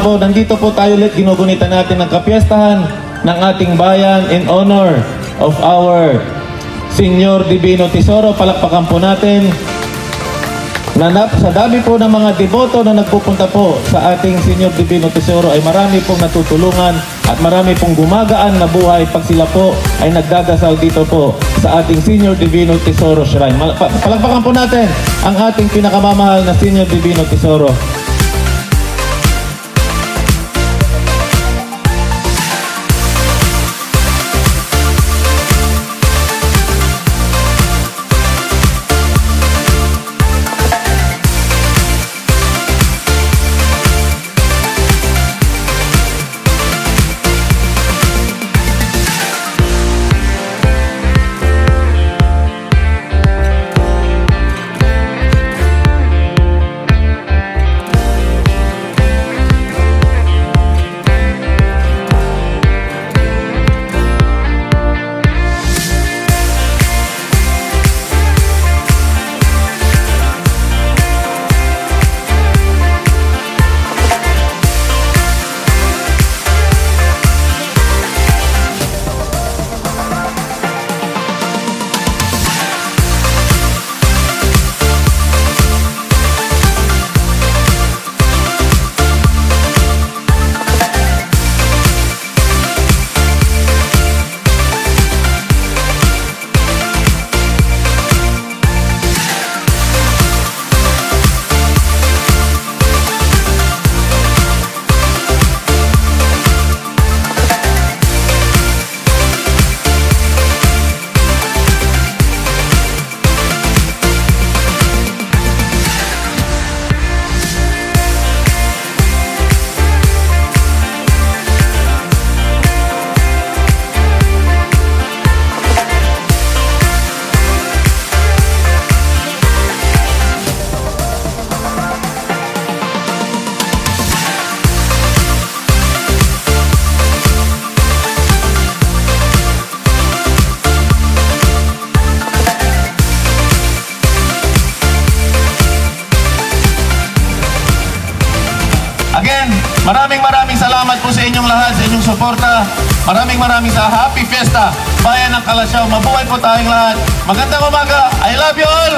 po, nandito po tayo ulit, ginugunitan natin ng kapiestahan ng ating bayan in honor of our Senior Divino Tesoro. Palakpakan po natin. Sa dami po ng mga deboto na nagpupunta po sa ating Senior Divino Tesoro ay marami pong natutulungan at marami pong gumagaan na buhay pag sila po ay nagdadasal dito po sa ating Senior Divino Tesoro Shrine. Palakpakan po natin ang ating pinakamamahal na Senior Divino Tesoro. Maraming salamat po sa inyong lahat, sa inyong suporta. Maraming sa Happy Fiesta, Bayan ng Kalasyaw. Mabuhay po tayong lahat. Magandang umaga. I love you all!